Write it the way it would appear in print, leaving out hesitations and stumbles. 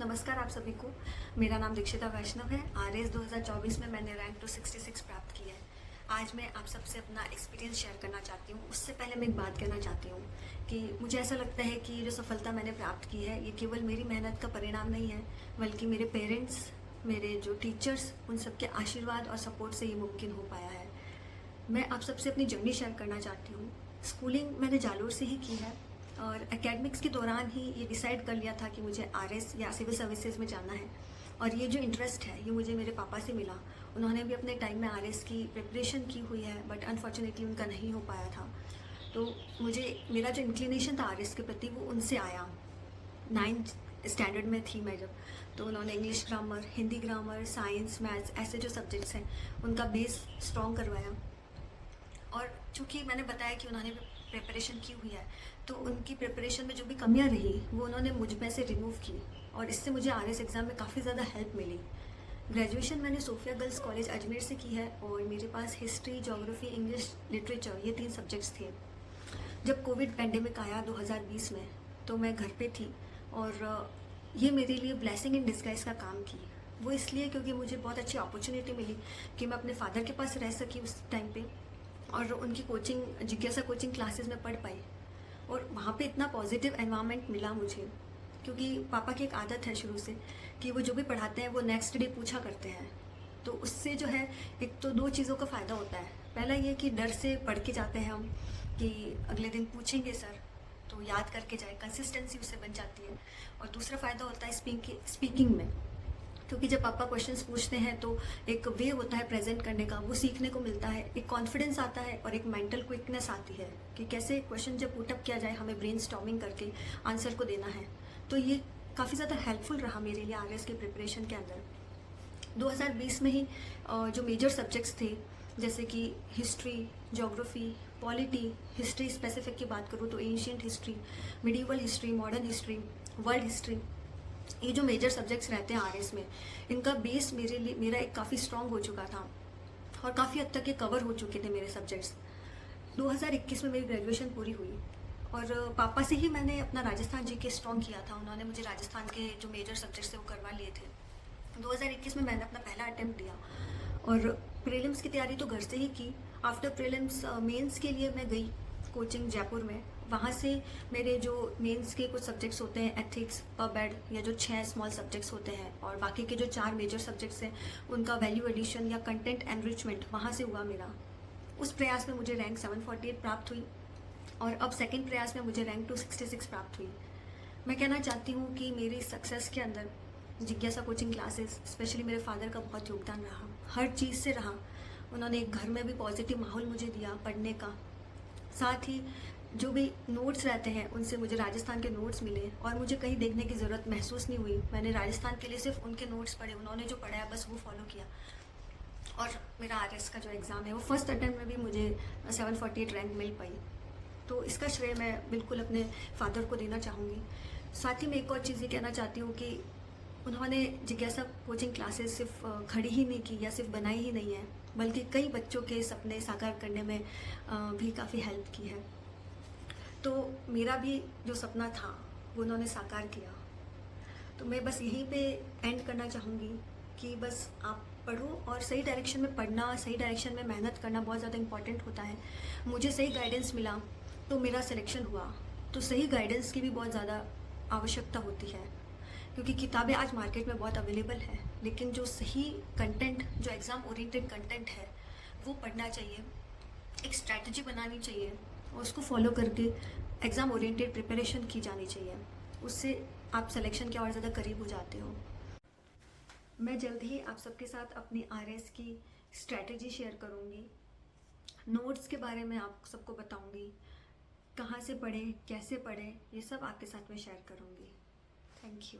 नमस्कार आप सभी को। मेरा नाम दीक्षिता वैष्णव है। आरएस 2024 में मैंने रैंक 266 प्राप्त की है। आज मैं आप सबसे अपना एक्सपीरियंस शेयर करना चाहती हूँ। उससे पहले मैं एक बात कहना चाहती हूँ कि मुझे ऐसा लगता है कि जो सफलता मैंने प्राप्त की है ये केवल मेरी मेहनत का परिणाम नहीं है, बल्कि मेरे पेरेंट्स, मेरे जो टीचर्स, उन सबके आशीर्वाद और सपोर्ट से ये मुमकिन हो पाया है। मैं आप सबसे अपनी जर्नी शेयर करना चाहती हूँ। स्कूलिंग मैंने जालोर से ही की है और एकेडमिक्स के दौरान ही ये डिसाइड कर लिया था कि मुझे आरएस या सिविल सर्विसेज में जाना है। और ये जो इंटरेस्ट है ये मुझे मेरे पापा से मिला। उन्होंने भी अपने टाइम में आरएस की प्रिपरेशन की हुई है, बट अनफॉर्चुनेटली उनका नहीं हो पाया था। तो मुझे मेरा जो इंक्लिनेशन था आरएस के प्रति वो उनसे आया। 9th स्टैंडर्ड में थी मैं जब, तो उन्होंने English grammar, Hindi grammar, science, maths ऐसे जो सब्जेक्ट्स हैं उनका बेस स्ट्रॉन्ग करवाया। और चूँकि मैंने बताया कि उन्होंने भी प्रिपरेशन की हुई है, तो उनकी प्रिपरेशन में जो भी कमियां रही वो उन्होंने मुझ में से रिमूव की और इससे मुझे आरएस एग्ज़ाम में काफ़ी ज़्यादा हेल्प मिली। ग्रेजुएशन मैंने सोफिया गर्ल्स कॉलेज अजमेर से की है और मेरे पास हिस्ट्री, ज्योग्राफी, इंग्लिश, लिटरेचर ये 3 सब्जेक्ट्स थे। जब कोविड पेंडेमिक आया 2020 में, तो मैं घर पे थी और ये मेरे लिए ब्लेसिंग इन डिस्गाइज का काम की। वो इसलिए क्योंकि मुझे बहुत अच्छी अपॉर्चुनिटी मिली कि मैं अपने फादर के पास रह सकी उस टाइम पे और उनकी कोचिंग, जिज्ञासा कोचिंग क्लासेस में पढ़ पाई। और वहाँ पे इतना पॉजिटिव एनवायरनमेंट मिला मुझे, क्योंकि पापा की एक आदत है शुरू से कि वो जो भी पढ़ाते हैं वो नेक्स्ट डे पूछा करते हैं। तो उससे जो है, एक तो 2 चीज़ों का फ़ायदा होता है। पहला ये कि डर से पढ़ के जाते हैं हम कि अगले दिन पूछेंगे सर, तो याद करके जाए, कंसिस्टेंसी उससे बन जाती है। और दूसरा फ़ायदा होता है स्पीकिंग में, क्योंकि जब पापा क्वेश्चंस पूछते हैं तो एक वे होता है प्रेजेंट करने का, वो सीखने को मिलता है, एक कॉन्फिडेंस आता है और एक मेंटल क्विकनेस आती है कि कैसे क्वेश्चन जब पुटअप किया जाए हमें ब्रेनस्टॉर्मिंग करके आंसर को देना है। तो ये काफ़ी ज़्यादा हेल्पफुल रहा मेरे लिए आरएस के प्रिपरेशन के अंदर। 2020 में ही जो मेजर सब्जेक्ट्स थे, जैसे कि history, geography, polity, history specific की बात करूँ तो ancient history, medieval history, modern history, world history, ये जो मेजर सब्जेक्ट्स रहते हैं आरएस में, इनका बेस मेरा एक काफ़ी स्ट्रांग हो चुका था और काफ़ी हद तक ये कवर हो चुके थे मेरे सब्जेक्ट्स। 2021 में मेरी ग्रेजुएशन पूरी हुई और पापा से ही मैंने अपना राजस्थान जीके स्ट्रॉन्ग किया था। उन्होंने मुझे राजस्थान के जो मेजर सब्जेक्ट्स थे वो करवा लिए थे। 2021 में मैंने अपना पहला अटेम्प्ट दिया और प्रीलिम्स की तैयारी तो घर से ही की। आफ्टर प्रीलिम्स मेंस के लिए मैं गई कोचिंग जयपुर में। वहाँ से मेरे जो मेंस के कुछ सब्जेक्ट्स होते हैं, एथिक्स, पब एड, या जो 6 स्मॉल सब्जेक्ट्स होते हैं, और बाकी के जो 4 मेजर सब्जेक्ट्स हैं उनका वैल्यू एडिशन या कंटेंट एनरिचमेंट वहाँ से हुआ मेरा। उस प्रयास में मुझे रैंक 748 प्राप्त हुई और अब सेकंड प्रयास में मुझे रैंक 266 प्राप्त हुई। मैं कहना चाहती हूँ कि मेरी सक्सेस के अंदर जिज्ञासा कोचिंग क्लासेस, स्पेशली मेरे फादर का बहुत योगदान रहा, हर चीज़ से रहा। उन्होंने एक घर में भी पॉजिटिव माहौल मुझे दिया पढ़ने का। साथ ही जो भी नोट्स रहते हैं उनसे मुझे राजस्थान के नोट्स मिले और मुझे कहीं देखने की ज़रूरत महसूस नहीं हुई। मैंने राजस्थान के लिए सिर्फ उनके नोट्स पढ़े, उन्होंने जो पढ़ाया बस वो फॉलो किया। और मेरा आरएस का जो एग्ज़ाम है वो फर्स्ट अटेम्प्ट में भी मुझे 748 रैंक मिल पाई। तो इसका श्रेय मैं बिल्कुल अपने फादर को देना चाहूँगी। साथ ही मैं एक और चीज़ ये कहना चाहती हूँ कि उन्होंने जिज्ञासा कोचिंग क्लासेस सिर्फ खड़ी ही नहीं की या सिर्फ बनाई ही नहीं है, बल्कि कई बच्चों के सपने साकार करने में भी काफ़ी हेल्प की है। तो मेरा भी जो सपना था वो उन्होंने साकार किया। तो मैं बस यहीं पे एंड करना चाहूँगी कि बस आप पढ़ो और सही डायरेक्शन में पढ़ना, सही डायरेक्शन में मेहनत करना बहुत ज़्यादा इंपॉर्टेंट होता है। मुझे सही गाइडेंस मिला तो मेरा सिलेक्शन हुआ। तो सही गाइडेंस की भी बहुत ज़्यादा आवश्यकता होती है, क्योंकि किताबें आज मार्केट में बहुत अवेलेबल है, लेकिन जो सही कंटेंट, जो एग्ज़ाम ओरिएंटेड कंटेंट है वो पढ़ना चाहिए, एक स्ट्रैटेजी बनानी चाहिए और उसको फॉलो करके एग्ज़ाम ओरिएंटेड प्रिपरेशन की जानी चाहिए। उससे आप सिलेक्शन के और ज़्यादा करीब हो जाते हो। मैं जल्द ही आप सबके साथ अपनी आरएस की स्ट्रैटेजी शेयर करूँगी। नोट्स के बारे में आप सबको बताऊँगी, कहाँ से पढ़ें, कैसे पढ़ें, ये सब आपके साथ में शेयर करूँगी। Thank you.